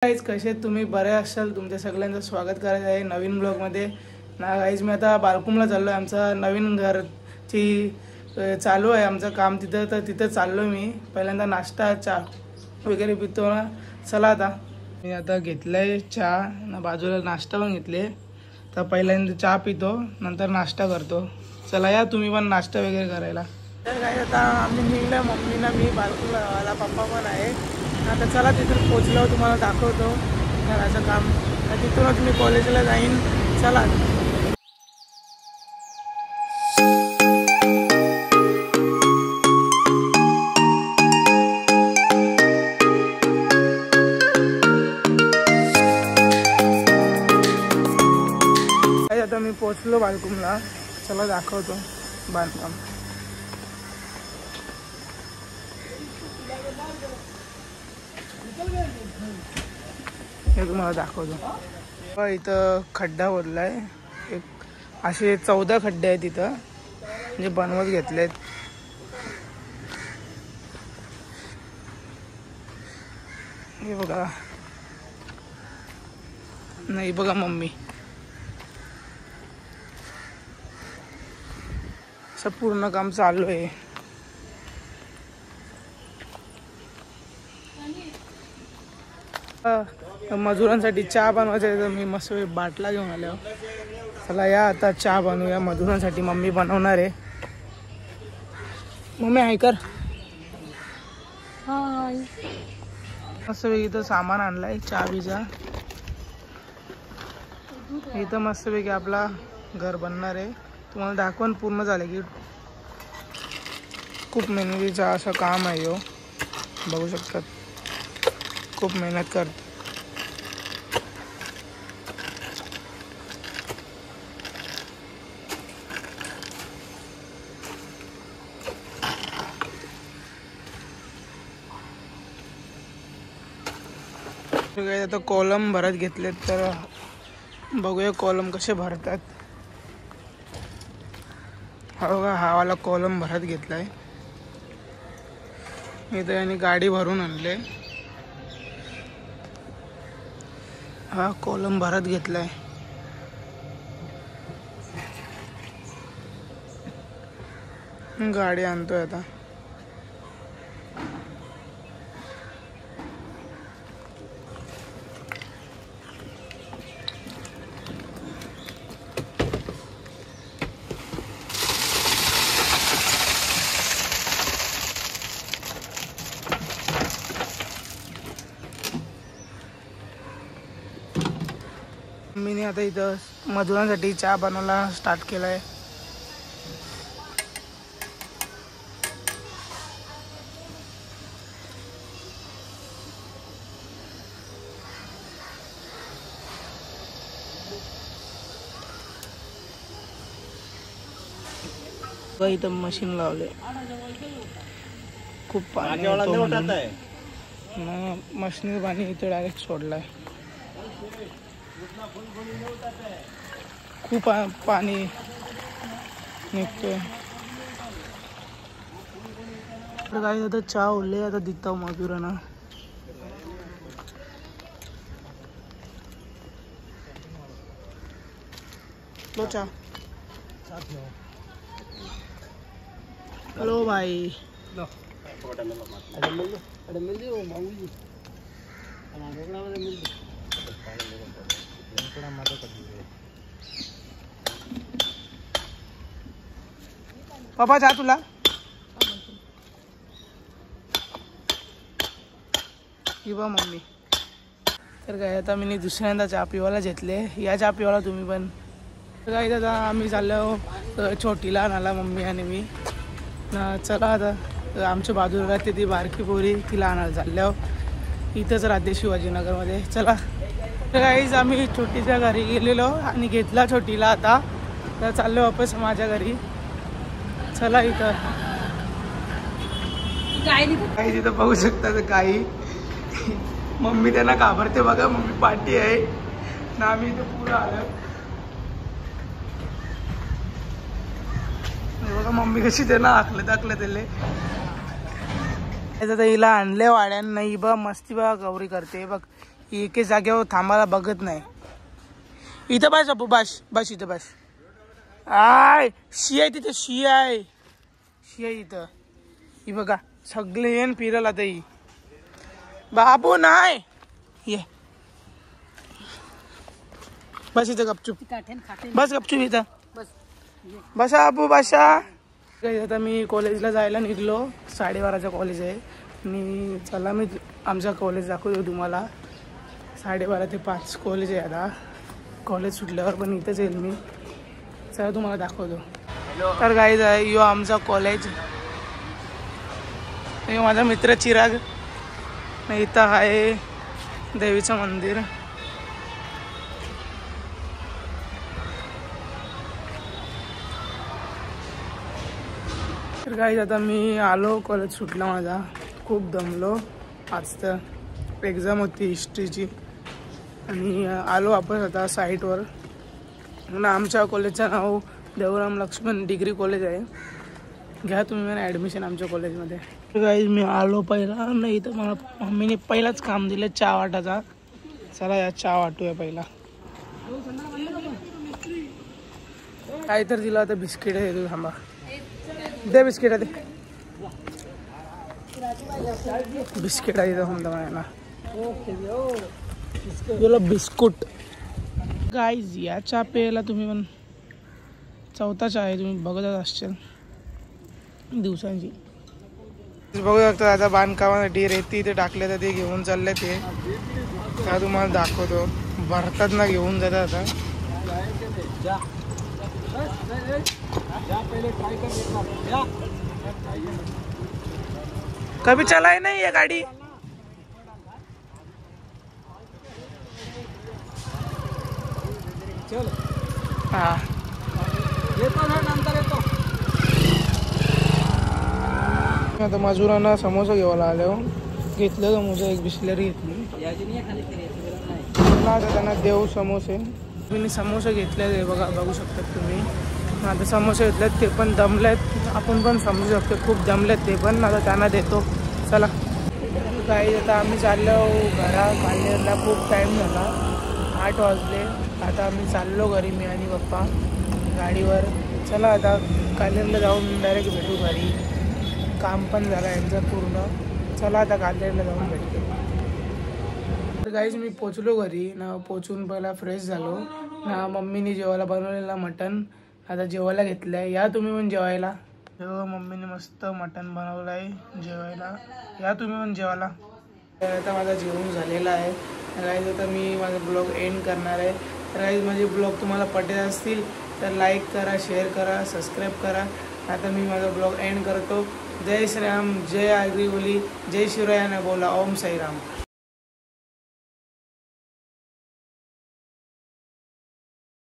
Guys कसे तुम्ही बरे असाल. तुमच्या सगळ्यांचं स्वागत करायचं आहे नवीन ब्लॉगमध्ये ना. गाईज मी आता बालकुमला चाललो आहे. आमचा नवीन घरची चालू आहे आमचं काम तिथं, तर तिथं चाललो मी. पहिल्यांदा नाश्ता चहा वगैरे पितो ना. चला आता मी आता घेतलं आहे चहा ना, बाजूला नाश्ता पण घेतले. तर पहिल्यांदा चहा पितो नंतर नाश्ता करतो. चला या तुम्ही पण नाश्ता वगैरे करायला. तर काय आता आम्ही निघलं, मम्मीना मी बालकुमला, पप्पा पण आहे. आता चला तिथून पोचलो, तुम्हाला दाखवतो घराचं काम. तर तिथूनच मी कॉलेजला जाईन. चला आता मी पोचलो बालकुमला. चला दाखवतो बांधकाम. हे तुम्हाला दाखवतो. इथं खड्डा खोदलाय. एक असे 14 खड्डे आहेत इथं, म्हणजे बनवत घेतलेत. हे बघा, नाही बघा मम्मी, असं पूर्ण काम चालू आहे. मजुरांसाठी चहा बनवायचा आहे, तर मी मस्त बाटला घेऊन आलो. चला या आता चहा बनवूया मजुरांसाठी. मम्मी बनवणार आहे. मम्मी हाय कर. हाय. मस्त इथं सामान आणलाय चहा बिजा. इथं मस्तपैकी आपला घर बनणार आहे. तुम्हाला दाखवून पूर्ण झालं की खूप मेहनतीचं असं काम आहे. हो बघू शकतात, खूप मेहनत करतात. आता कॉलम भरत घेतलेत, तर बघूया कॉलम कसे भरतात. हा बघा, हा वाला कॉलम भरत घेतलाय. इथं यांनी गाडी भरून आणले. हा कॉलम भरत घेतलाय. गाडी आणतोय आता. मी आता इथं मजुरांसाठी चहा बनवायला स्टार्ट केलाय. इथं मशीन लावले. खूप पाणी मशीन पाणी इथं डायरेक्ट सोडलाय. खूप पाणी निघतोय. काय आता चहा ओले आता दिता मजुरांना. लो चहा. हेलो भाई. पापा चहा तुला. किंवा मम्मी. तर काय आता मी दुसऱ्यांदा चहा पिवायला घेतले. या चहा पिवायला तुम्ही पण. तर काय आता आम्ही चाललो छोटीला आणायला, मम्मी आणि मी ना. चला आता आमच्या बाजूला राहते ती बारकी पोरी, तिला आणायला चालल्यावर. इथंच राहते शिवाजीनगरमध्ये. चला तर काहीच आम्ही छोटीच्या घरी गेलेलो आणि घेतला छोटीला. आता तर चाललो वापस माझ्या घरी. चला इथं काही तिथं बघू शकता. तर काही मम्मी त्यांना घाबरते बघा. मम्मी पाठी आहे ना. आम्ही इथं पुढं आलो बघा. मम्मी कशी त्यांना आखलं त्याले. हिला आणले वाड्यान नाही बा. मस्ती बघा गौरी करते बघ. एके जागेवर थांबायला बघत नाही. इथं बस अपू, बस बस इथं बस. आय शी आहे तिथे, शी आहे, शी आहे इथं. ही बघा सगळे येण फिरल आता. ही बाबू नाही ये, बस इथं गपचूप, बस गपचूप इथं बसा बाबू बसा. आता मी कॉलेजला जायला निघलो. 12:30चं कॉलेज आहे. आणि चला मी आमचा कॉलेज दाखवतो तुम्हाला. 12:30 ते 5 कॉलेज आहे. आता कॉलेज सुटल्यावर पण इथंच येईल मी. चला तुम्हाला दाखवतो. तर गाईज आहे यो आमचा कॉलेज. यो माझा मित्र चिराग. इथं आहे देवीचं मंदिर. तर गाईज आता मी आलो. कॉलेज सुटला माझा. खूप दमलो. आज तर एक्झाम होती हिस्ट्रीची. आणि आलो आपण आता साईटवर. म्हणून आमच्या कॉलेजचं नाव देवराम लक्ष्मण डिग्री कॉलेज आहे. घ्या तुम्ही मला ॲडमिशन आमच्या कॉलेजमध्ये. गाईज मी आलो पहिला. नाही तर मला मम्मीने पहिलाच काम दिलं चहा वाटायचा. चला या चहा वाटूया पहिला. काय तर दिलं आता बिस्किट आहे. तू थांबा दे बिस्किट दे. बिस्किट आहे इथं समजा मला. बिस्कुट गाईज या चहा प्यायला तुम्ही पण चौथा चहा आहे. तुम्ही बघतच असशाल दिवसांची. बघू शकता आता बांधकामासाठी रेती ते टाकले तर ते घेऊन चालले. ते त्या तुम्हाला दाखवतो. भरतात ना घेऊन जातात. आता कभी चलाय नाही ये गाडी. हा आता मजुरांना समोसा घ्यायला आलो. घेतलं समोसा. एक बिस्लरी घेतली. आता त्यांना देऊ समोसे. मी समोसे घेतले बघा, बघू शकतात तुम्ही. आता समोसे घेतलेत ते पण दमलेत. आपण पण समजू शकतो खूप दमलेत ते पण. आता त्यांना देतो. चला काही आता आम्ही चाललो कालेरला. खूप टाईम झाला. 8 वाजले. आता आम्ही चाललो घरी मी आणि पप्पा गाडीवर. चला आता कालेरला जाऊन डायरेक्ट भेटू घरी. काम पण झालं यांचं पूर्ण. चला आता कालेरला जाऊन भेटतो. तर गाईज मी पोचलो घरी ना. पोचून पहिला फ्रेश झालो ना. मम्मीने जेवायला बनवलेला मटण आता जेवायला घेतलं आहे. या तुम्ही पण जेवायला. मम्मीने मस्त मटण बनवलं आहे जेवायला. या तुम्ही पण जेवायला. आता माझा जेवण झालेला आहे. गाईज आता मी माझा ब्लॉग एंड करणार आहे. तर गाईज माझे ब्लॉग तुम्हाला पटत असतील तर लाईक करा, शेअर करा, सबस्क्राईब करा. आता मी माझा ब्लॉग एंड करतो. जय श्रीराम, जय आगरी बोली, जय शिवरायाने बोला, ओम साईराम.